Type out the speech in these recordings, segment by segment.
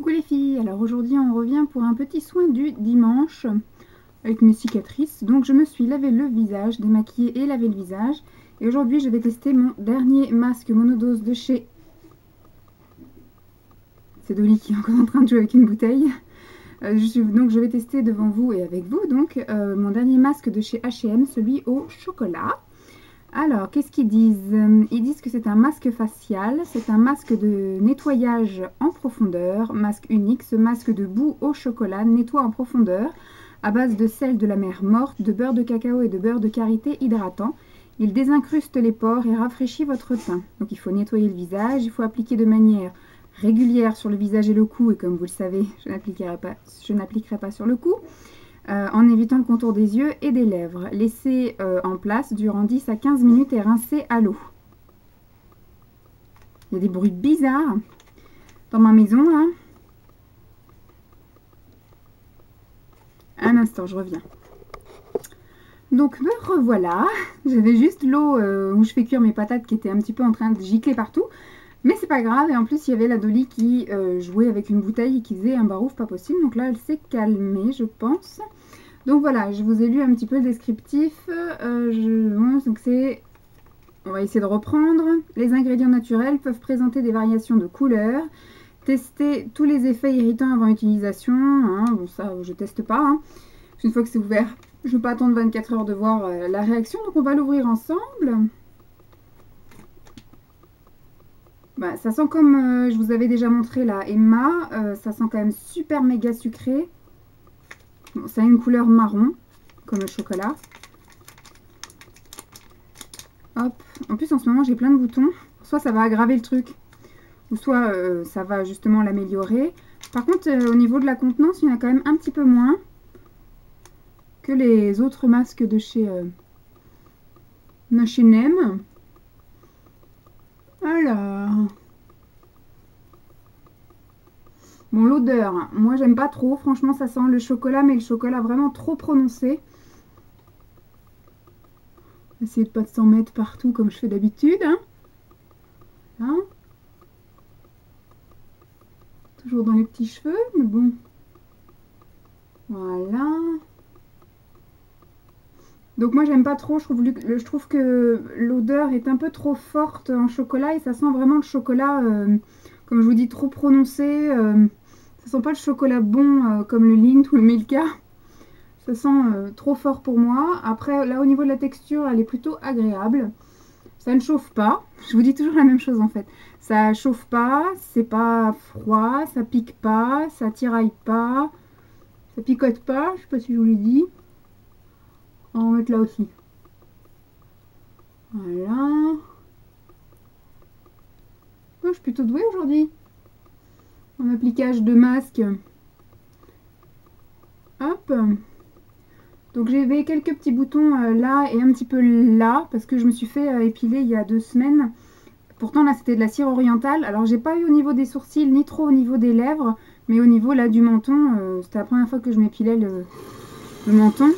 Coucou les filles, alors aujourd'hui on revient pour un petit soin du dimanche avec mes cicatrices. Donc je me suis lavé le visage, démaquillé et lavé le visage. Et aujourd'hui je vais tester mon dernier masque monodose de chez... C'est Dolly qui est encore en train de jouer avec une bouteille. Donc je vais tester devant vous et avec vous donc mon dernier masque de chez H&M, celui au chocolat. Alors, qu'est-ce qu'ils disent? Ils disent que c'est un masque facial, c'est un masque de nettoyage en profondeur, masque unique. Ce masque de boue au chocolat nettoie en profondeur à base de sel de la mer morte, de beurre de cacao et de beurre de karité hydratant. Il désincruste les pores et rafraîchit votre teint. Donc il faut nettoyer le visage, il faut appliquer de manière régulière sur le visage et le cou. Et comme vous le savez, je n'appliquerai pas sur le cou. En évitant le contour des yeux et des lèvres. Laissez en place durant 10 à 15 minutes et rincez à l'eau. Il y a des bruits bizarres dans ma maison là. Un instant, je reviens. Donc me revoilà. J'avais juste l'eau où je fais cuire mes patates qui était un petit peu en train de gicler partout. Mais c'est pas grave. Et en plus, il y avait la Dolly qui jouait avec une bouteille et qui faisait un barouf pas possible. Donc là, elle s'est calmée, je pense. Donc voilà, je vous ai lu un petit peu le descriptif. On va essayer de reprendre. Les ingrédients naturels peuvent présenter des variations de couleurs. Testez tous les effets irritants avant utilisation. Hein. Bon, ça, je teste pas. Hein. Une fois que c'est ouvert, je ne veux pas attendre 24 heures de voir la réaction. Donc on va l'ouvrir ensemble. Bah, ça sent comme je vous avais déjà montré là, Emma. Ça sent quand même super méga sucré. Bon, ça a une couleur marron, comme le chocolat. Hop. En plus, en ce moment, j'ai plein de boutons. Soit ça va aggraver le truc, ou soit ça va justement l'améliorer. Par contre, au niveau de la contenance, il y en a quand même un petit peu moins que les autres masques de chez H&M. Alors... Bon, l'odeur, moi j'aime pas trop. Franchement, ça sent le chocolat, mais le chocolat vraiment trop prononcé. Essayez de pas s'en mettre partout comme je fais d'habitude. Hein. Toujours dans les petits cheveux, mais bon. Voilà. Donc moi j'aime pas trop, je trouve que l'odeur est un peu trop forte en chocolat et ça sent vraiment le chocolat, comme je vous dis, trop prononcé. Ça sent pas le chocolat bon comme le Lindt ou le Milka. Ça sent trop fort pour moi. Après là au niveau de la texture, elle est plutôt agréable. Ça ne chauffe pas. Je vous dis toujours la même chose en fait. Ça chauffe pas, c'est pas froid, ça pique pas, ça tiraille pas, ça picote pas, je sais pas si je vous l'ai dit. On va en mettre là aussi. Voilà. Oh, je suis plutôt douée aujourd'hui. En appliquage de masque. Hop. Donc j'avais quelques petits boutons là et un petit peu là. Parce que je me suis fait épiler il y a 2 semaines. Pourtant là c'était de la cire orientale. Alors j'ai pas eu au niveau des sourcils ni trop au niveau des lèvres. Mais au niveau là du menton. C'était la première fois que je m'épilais le menton.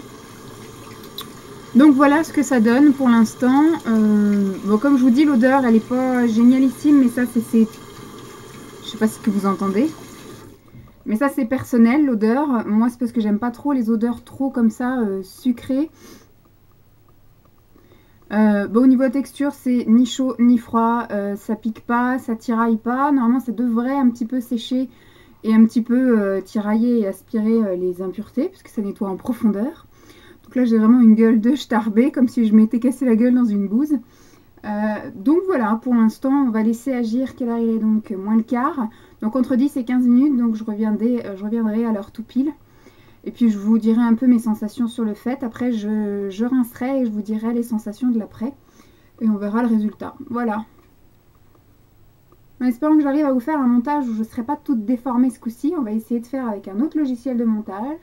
Donc voilà ce que ça donne pour l'instant. Bon, comme je vous dis, l'odeur elle est pas génialissime, mais ça c'est... Je sais pas ce que vous entendez. Mais ça c'est personnel l'odeur. Moi c'est parce que j'aime pas trop les odeurs trop comme ça sucrées. Bon, au niveau de la texture c'est ni chaud ni froid. Ça pique pas, ça tiraille pas. Normalement ça devrait un petit peu sécher et un petit peu tirailler et aspirer les impuretés, puisque ça nettoie en profondeur. Donc là j'ai vraiment une gueule de starbée, comme si je m'étais cassé la gueule dans une bouse. Donc voilà, pour l'instant on va laisser agir. Quelle heure il est donc? Moins le quart. Donc entre 10 et 15 minutes, donc je reviendrai à l'heure tout pile. Et puis je vous dirai un peu mes sensations sur le fait. Après je rincerai et je vous dirai les sensations de l'après. Et on verra le résultat. Voilà. En espérant que j'arrive à vous faire un montage où je ne serai pas toute déformée ce coup-ci. On va essayer de faire avec un autre logiciel de montage.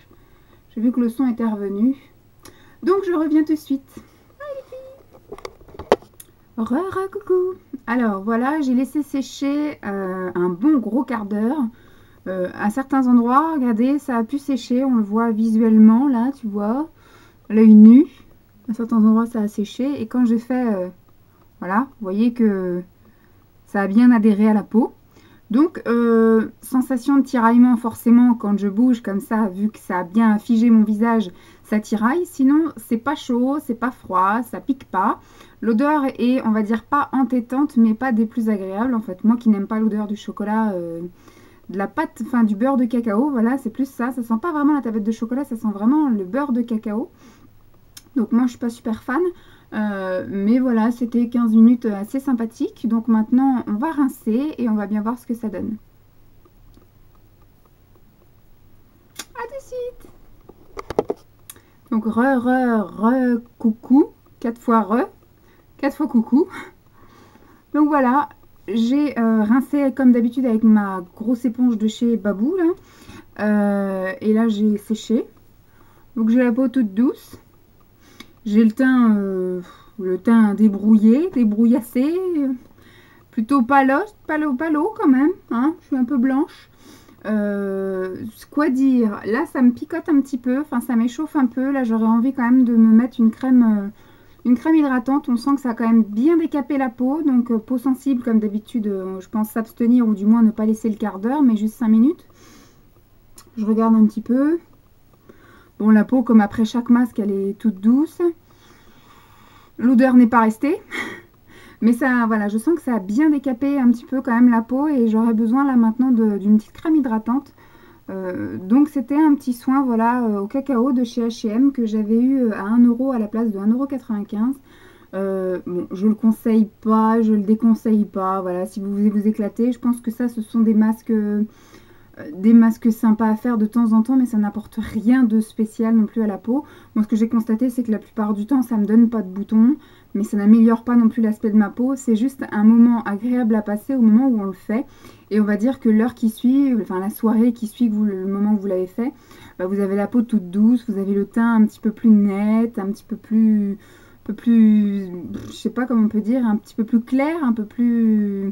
J'ai vu que le son était revenu. Donc je reviens tout de suite. Coucou. Alors voilà, j'ai laissé sécher un bon gros quart d'heure. À certains endroits, regardez, ça a pu sécher. On le voit visuellement là, tu vois. L'œil nu. À certains endroits, ça a séché. Et quand j'ai fait... voilà, vous voyez que ça a bien adhéré à la peau. Donc, sensation de tiraillement forcément quand je bouge comme ça, vu que ça a bien figé mon visage, ça tiraille. Sinon, c'est pas chaud, c'est pas froid, ça pique pas. L'odeur est, on va dire, pas entêtante, mais pas des plus agréables. En fait, moi qui n'aime pas l'odeur du chocolat, de la pâte, enfin du beurre de cacao, voilà, c'est plus ça. Ça sent pas vraiment la tablette de chocolat, ça sent vraiment le beurre de cacao. Donc moi, je suis pas super fan. Mais voilà, c'était 15 minutes assez sympathiques. Donc maintenant, on va rincer et on va bien voir ce que ça donne. À tout de suite. Donc coucou. 4 fois 4 fois coucou. Donc voilà, j'ai rincé comme d'habitude avec ma grosse éponge de chez Babou là. Et là, j'ai séché. Donc j'ai la peau toute douce. J'ai le teint débrouillé, débrouillassé, plutôt palo quand même, hein, je suis un peu blanche. Quoi dire, là ça me picote un petit peu, enfin ça m'échauffe un peu, là j'aurais envie quand même de me mettre une crème hydratante. On sent que ça a quand même bien décapé la peau, donc peau sensible comme d'habitude, je pense s'abstenir ou du moins ne pas laisser le quart d'heure, mais juste 5 minutes. Je regarde un petit peu. Bon, la peau, comme après chaque masque, elle est toute douce. L'odeur n'est pas restée. Mais ça, voilà, je sens que ça a bien décapé un petit peu quand même la peau. Et j'aurais besoin là maintenant d'une petite crème hydratante. Donc c'était un petit soin, voilà, au cacao de chez H&M que j'avais eu à 1 euro à la place de 1,95 €. Bon, je le conseille pas, je le déconseille pas. Voilà, si vous voulez vous éclater, je pense que ça, ce sont des masques sympas à faire de temps en temps, mais ça n'apporte rien de spécial non plus à la peau. Moi, ce que j'ai constaté, c'est que la plupart du temps, ça me donne pas de boutons, mais ça n'améliore pas non plus l'aspect de ma peau. C'est juste un moment agréable à passer au moment où on le fait. Et on va dire que l'heure qui suit, enfin la soirée qui suit le moment où vous l'avez fait, bah, vous avez la peau toute douce, vous avez le teint un petit peu plus net, un petit peu plus, je sais pas comment on peut dire, un petit peu plus clair, un peu plus,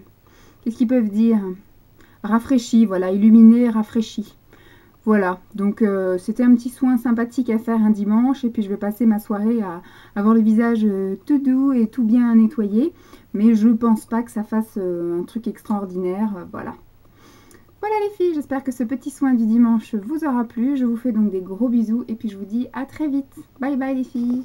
qu'est-ce qu'ils peuvent dire? Rafraîchi, voilà, illuminé, rafraîchi. Voilà, donc c'était un petit soin sympathique à faire un dimanche et puis je vais passer ma soirée à avoir le visage tout doux et tout bien nettoyé, mais je pense pas que ça fasse un truc extraordinaire, voilà. Voilà les filles, j'espère que ce petit soin du dimanche vous aura plu, je vous fais donc des gros bisous et puis je vous dis à très vite. Bye bye les filles.